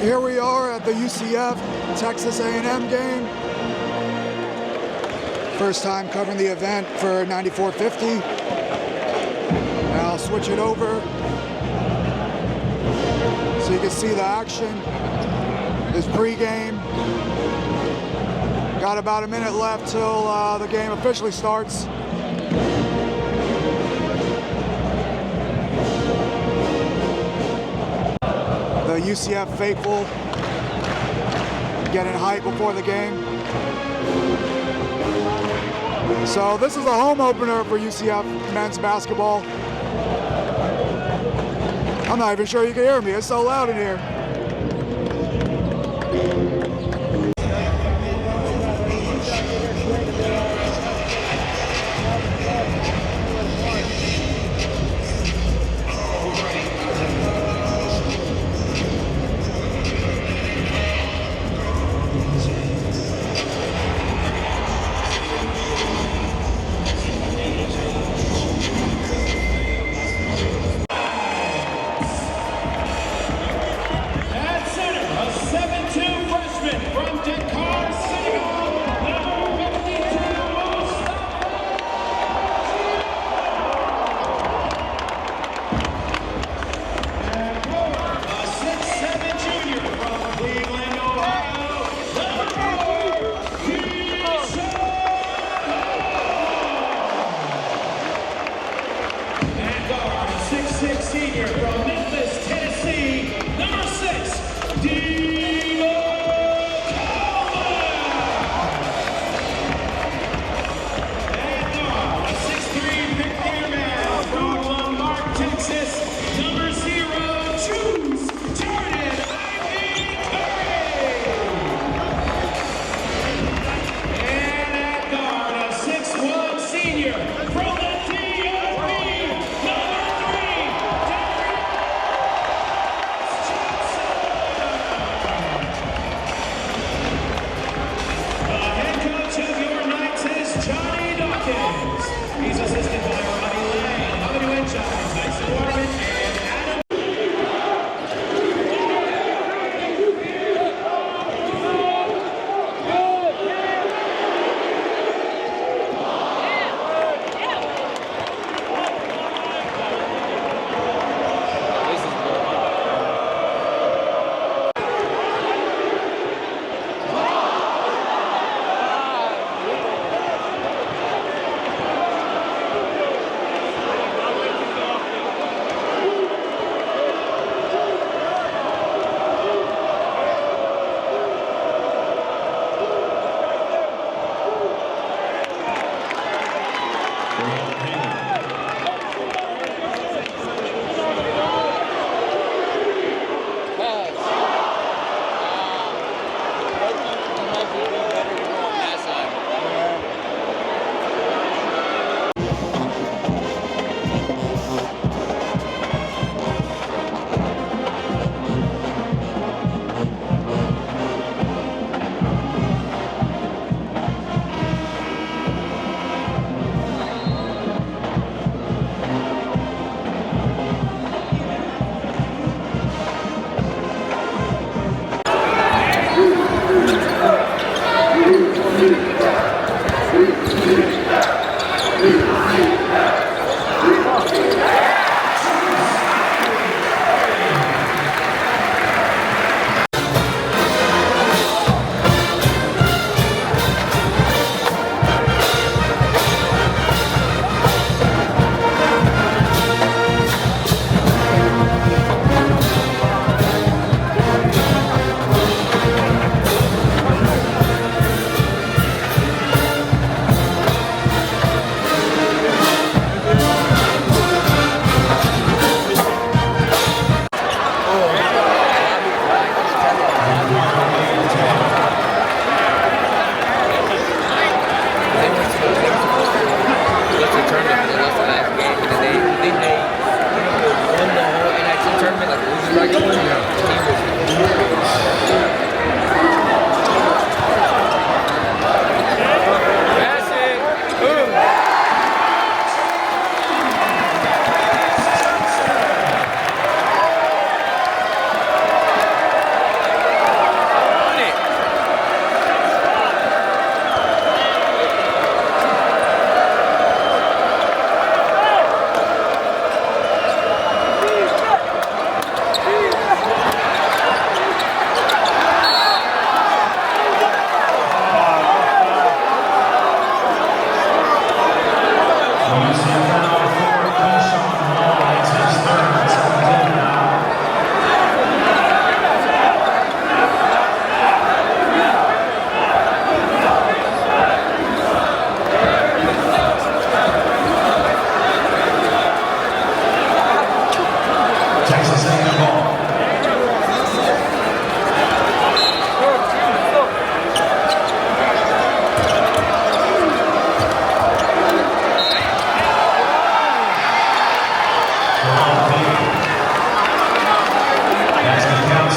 Here we are at the UCF Texas A&M game. First time covering the event for 9450. Now I'll switch it over so you can see the action. This pregame. Got about a minute left till the game officially starts. The UCF faithful getting hype before the game. So this is a home opener for UCF men's basketball. I'm not even sure you can hear me. It's so loud in here.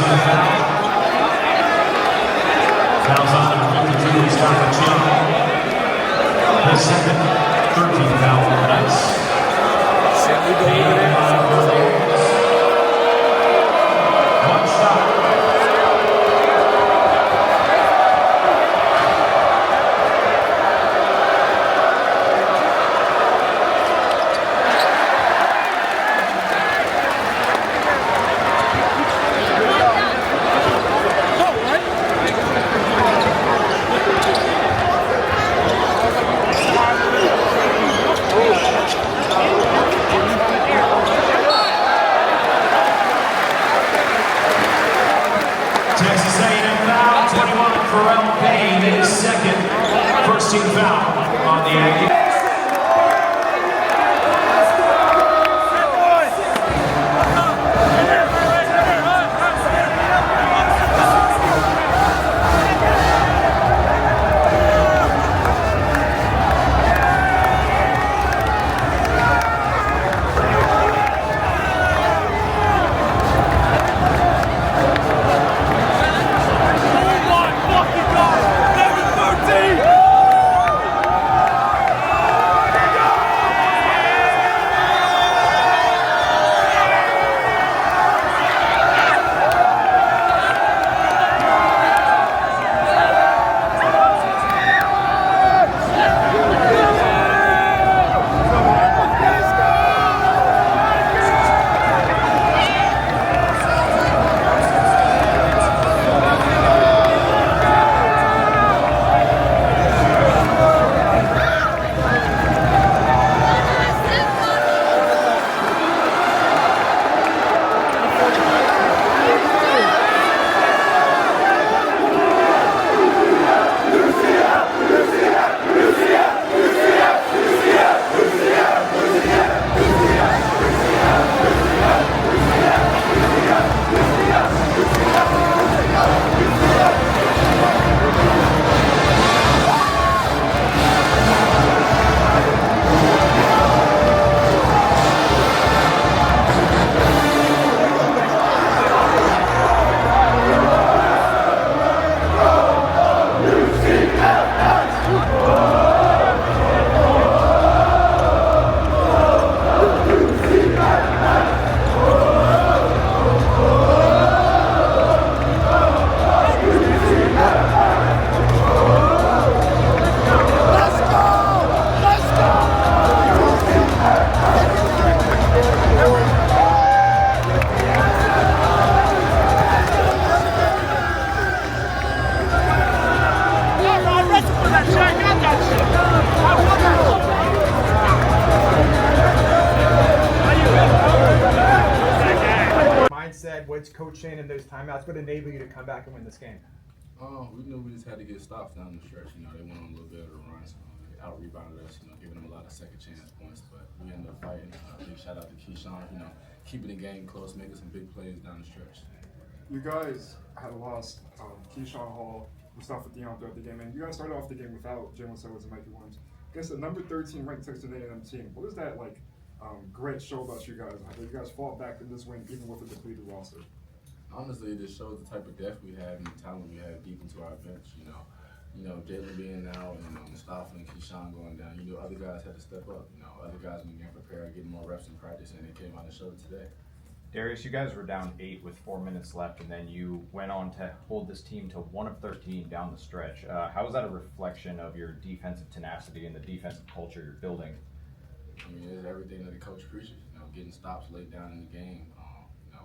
team foul. Fouls on number 52 is his second, 13th foul for the Knights. One shot. Texas A&M foul, 21 for Payne, his second, first team foul on the Aggies. What's coaching and those timeouts would enable you to come back and win this game? We knew we just had to get stops down the stretch. You know, they went on a little bit of a run, so they out-rebounded us, you know, giving them a lot of second chance points. But we ended up fighting. Big shout out to Keyshawn, you know, keeping the game close, making some big plays down the stretch. You guys had lost Keyshawn Hall, Mustafa Dion throughout the game, and you guys started off the game without Jalen Sellers and Mikey Williams. Against the number 13 ranked Texas A&M team, what does that grit show about you guys? How you guys fought back in this win even with a depleted roster? Honestly, it just shows the type of depth we have and the talent we have deep into our bench. You know, Jalen being out and Mustafa and Keyshawn going down. You know, other guys had to step up. You know, other guys been getting prepared, getting more reps in practice, and they came out and showed it today. Darius, you guys were down 8 with 4 minutes left, and then you went on to hold this team to 1 of 13 down the stretch. How is that a reflection of your defensive tenacity and the defensive culture you're building? I mean, it's everything that the coach preaches. You know, getting stops late down in the game.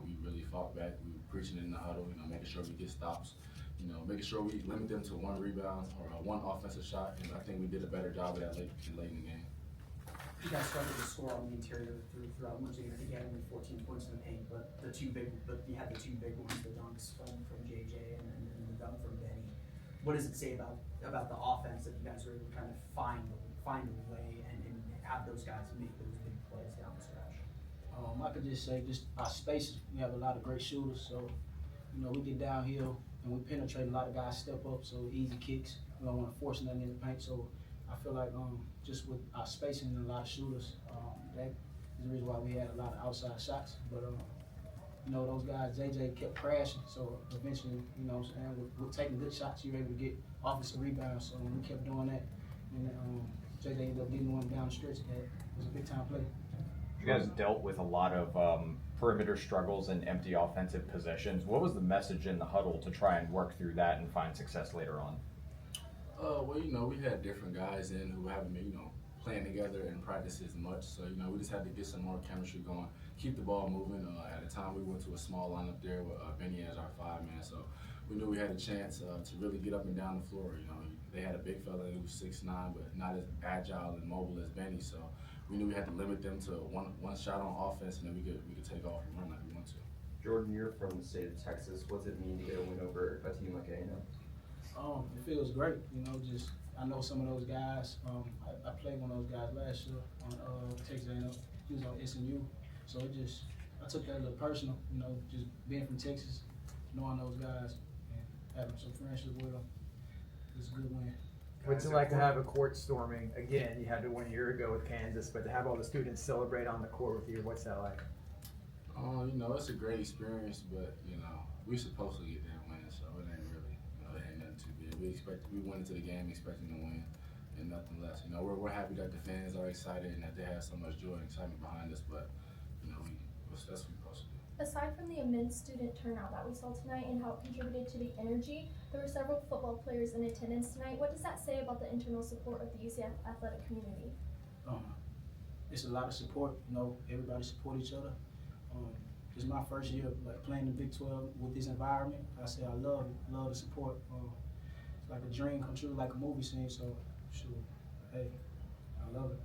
We really fought back. We were preaching in the huddle, you know, making sure we get stops, you know, making sure we limit them to 1 rebound or 1 offensive shot. And I think we did a better job of that late in the game. You guys struggled to score on the interior throughout much of the game. You had only 14 points in the paint, but you had the 2 big ones, the dunks from JJ and the dunk from Benny. What does it say about the offense that you guys were able to kind of find a way and have those guys make those big plays down the stretch? I could just say our spaces. We have a lot of great shooters, so you know we get downhill and we penetrate. A lot of guys step up, so easy kicks. We don't want to force nothing in the paint. So I feel like just with our spacing and a lot of shooters, that is the reason why we had a lot of outside shots. But you know, those guys, JJ kept crashing, so eventually, you know what I'm saying, with taking good shots, you were able to get offensive rebounds, so when we kept doing that, and JJ ended up getting one down the stretch that was a big time play. You guys dealt with a lot of perimeter struggles and empty offensive possessions. What was the message in the huddle to try and work through that and find success later on? Well, you know, we had different guys in who haven't been, you know, playing together in practice as much. So, you know, we just had to get some more chemistry going, keep the ball moving. At the time, we went to a small lineup there with Benny as our 5-man. So we knew we had a chance to really get up and down the floor. You know, they had a big fella who was 6'9", but not as agile and mobile as Benny. So we knew we had to limit them to one shot on offense, and then we could take off and run like we want to. Jordan, you're from the state of Texas. What's it mean to get a win over a team like A&M? It feels great, you know, just, I know some of those guys, I played one of those guys last year on Texas A&M, he was on SMU, so I took that a little personal, you know, just being from Texas, knowing those guys, and having some friendship with them, it's a good win. What's it like to have a court storming? Again, you had to win a year ago with Kansas, but to have all the students celebrate on the court with you, what's that like? You know, it's a great experience, but, you know, we're supposed to get that win, so it ain't really, you know, it ain't nothing too big. We went into the game expecting to win and nothing less. You know, we're happy that the fans are excited and that they have so much joy and excitement behind us, but, you know, that's what we're supposed to do. Aside from the immense student turnout that we saw tonight and how it contributed to the energy, there were several football players in attendance tonight. What does that say about the internal support of the UCF athletic community? It's a lot of support, you know, everybody support each other. It's my first year like playing the Big 12 with this environment. I say I love it, love the support. It's like a dream come true, like a movie scene, so sure, hey, I love it.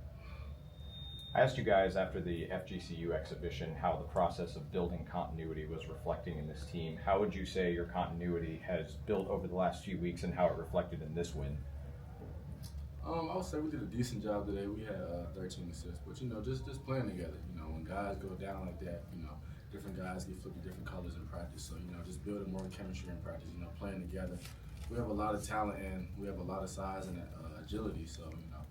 I asked you guys after the FGCU exhibition how the process of building continuity was reflecting in this team. How would you say your continuity has built over the last few weeks and how it reflected in this win? I would say we did a decent job today. We had 13 assists, but, you know, just playing together. You know, when guys go down like that, you know, different guys get flipped to different colors in practice. So, you know, just building more chemistry in practice, you know, playing together. We have a lot of talent and we have a lot of size and agility. So, you know,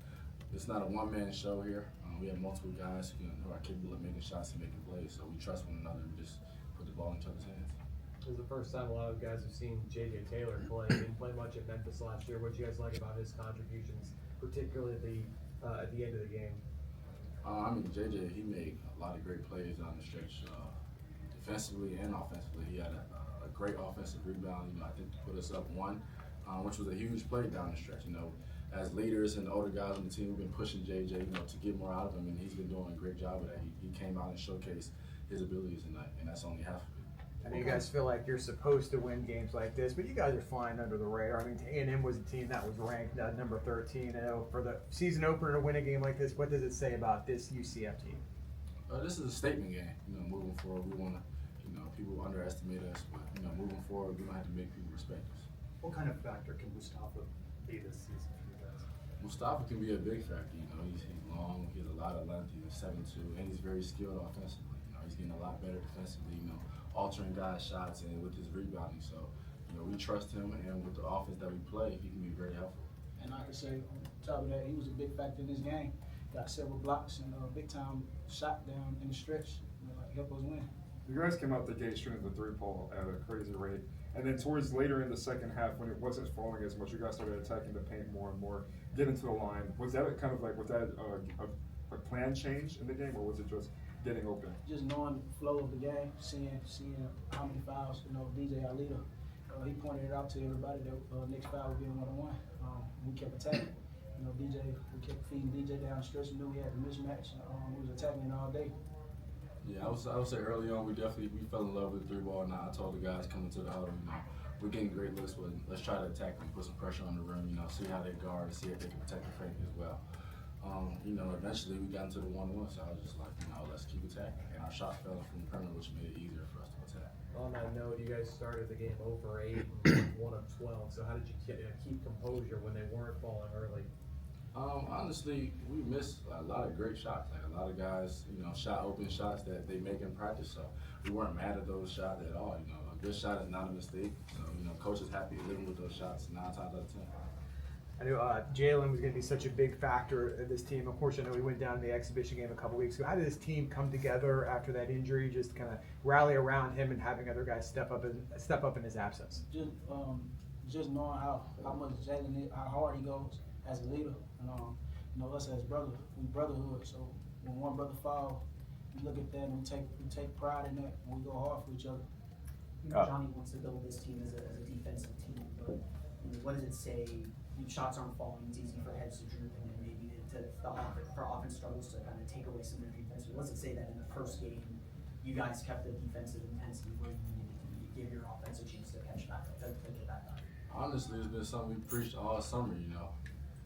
it's not a one-man show here. We have multiple guys who are capable of making shots and making plays. So we trust one another and we just put the ball in each other's hands. This is the first time a lot of guys have seen J.J. Taylor play. He didn't play much at Memphis last year. What do you guys like about his contributions, particularly at the end of the game? I mean, J.J., he made a lot of great plays down the stretch, defensively and offensively. He had a great offensive rebound. You know, I think to put us up 1, which was a huge play down the stretch. You know, as leaders and the older guys on the team, we've been pushing J.J., you know, to get more out of him, and he's been doing a great job of that. He came out and showcased his abilities tonight, and that's only half of it. I know you guys feel like you're supposed to win games like this, but you guys are flying under the radar. I mean, A&M was a team that was ranked number 13. I know for the season opener to win a game like this, what does it say about this UCF team? This is a statement game. You know, moving forward, we want to, you know, people underestimate us, but, you know, moving forward, we're going to have to make people respect us. What kind of factor can Mustafa be this season for you guys? Mustafa can be a big factor. You know, he's long, he has a lot of length, he's 7'2", and he's very skilled offensively. You know, he's getting a lot better defensively, you know, altering guys' shots and with his rebounding. So, you know, we trust him, and with the offense that we play, he can be very helpful. And I can say, on top of that, he was a big factor in this game. Got several blocks and a big time shot down in the stretch, you know, like help us win. You guys came out the gate shooting the 3-ball at a crazy rate. And then towards later in the second half, when it wasn't falling as much, you guys started attacking the paint more and more, getting to the line. Was that kind of like, was that a plan change in the game, or was it just getting open? Just knowing the flow of the game, seeing how many fouls, you know, DJ, our leader, he pointed it out to everybody that next foul would be a 1-on-1. We kept attacking. You know, DJ, we kept feeding DJ down the stretch. We knew we had the mismatch. We was attacking it all day. Yeah, I would say early on we fell in love with the 3-ball, and I told the guys coming to the huddle, you know, we're getting great looks, but let's try to attack them, put some pressure on the rim, you know, see how they guard, see if they can protect the paint as well. You know, eventually we got into the 1-1, so I was just like, you know, let's keep attacking, and our shot fell from the perimeter, which made it easier for us to attack. On that note, you guys started the game over 8 and 1 of 12. So how did you keep composure when they weren't falling early? Honestly, we missed a lot of great shots. Like a lot of guys, you know, shot open shots that they make in practice. So we weren't mad at those shots at all. You know, a good shot is not a mistake. So, you know, coach is happy living with those shots 9 times out of 10. I knew Jalen was going to be such a big factor of this team. Of course, I know he went down in the exhibition game a couple weeks ago. How did this team come together after that injury? Just kind of rally around him and having other guys step up in his absence. Just knowing how much Jalen, how hard he goes as a leader, and us as brothers, we brotherhood. So when one brother falls, we look at that and we take pride in that, and we go hard for each other. Johnny wants to build this team as a defensive team, but what does it say? Shots aren't falling. It's easy for heads to droop, and then maybe for offense struggles to kind of take away some of their defense. What does it say that in the first game you guys kept the defensive intensity where you needed to give your offense a chance to catch back up, to get back up? Honestly, it's been something we preached all summer.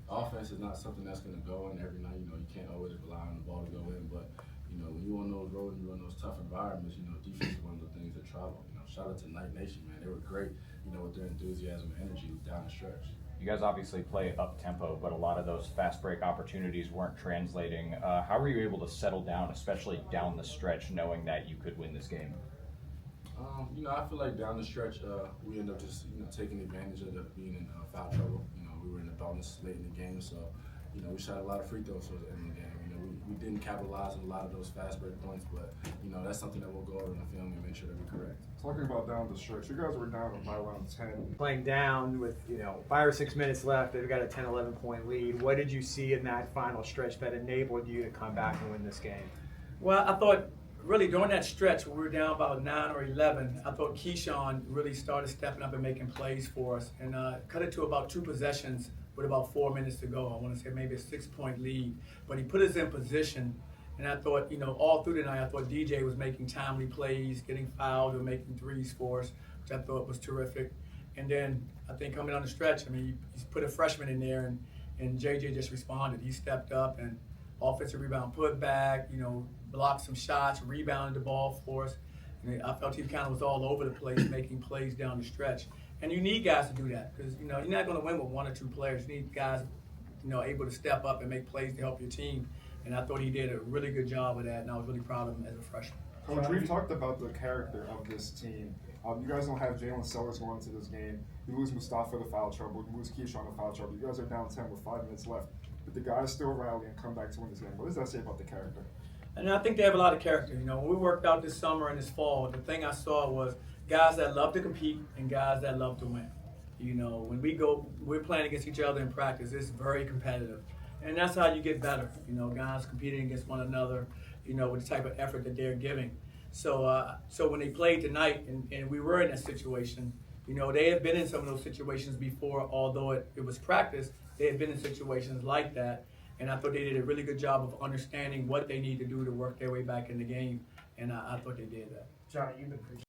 Offense is not something that's going to go in every night. You can't always rely on the ball to go in, but when you're on those roads and you're in those tough environments, defense is one of the things that travel. Shout out to Night Nation, man. They were great, with their enthusiasm and energy down the stretch. You guys obviously play up tempo, but a lot of those fast break opportunities weren't translating. How were you able to settle down, especially down the stretch, knowing that you could win this game? I feel like down the stretch, we ended up just taking advantage of being in foul trouble. We were in the bonus late in the game, so we shot a lot of free throws towards the end of the game. We didn't capitalize on a lot of those fast break points, but that's something that we'll go over in the film and make sure that we correct. Talking about down the stretch, you guys were down by around 10. Playing down with 5 or 6 minutes left, they've got a 10, 11 point lead. What did you see in that final stretch that enabled you to come back and win this game? Well, I thought really during that stretch when we were down about 9 or 11, I thought Keyshawn really started stepping up and making plays for us, and cut it to about 2 possessions with about 4 minutes to go. I want to say maybe a 6-point lead, but he put us in position. And I thought, all through the night, I thought DJ was making timely plays, getting fouled or making threes for us, which I thought was terrific. And then I think coming on the stretch, he's put a freshman in there, and JJ just responded. He stepped up and offensive rebound, put back, blocked some shots, rebounded the ball for us. And I felt he kind of was all over the place, making plays down the stretch. And you need guys to do that because, you're not going to win with 1 or 2 players. You need guys, able to step up and make plays to help your team. And I thought he did a really good job of that, and I was really proud of him as a freshman. Coach, we've talked about the character of this team. You guys don't have Jalen Sellers going into this game. You lose Mustafa to foul trouble. You lose Keyshawn to foul trouble. You guys are down 10 with 5 minutes left. But the guys still rally and come back to win this game. What does that say about the character? And I think they have a lot of character. When we worked out this summer and this fall, the thing I saw was guys that love to compete and guys that love to win. When we're playing against each other in practice, it's very competitive. And that's how you get better, guys competing against one another, with the type of effort that they're giving. So when they played tonight and we were in that situation, they have been in some of those situations before, although it was practice, they had been in situations like that. And I thought they did a really good job of understanding what they need to do to work their way back in the game. And I thought they did that. Johnny, you've been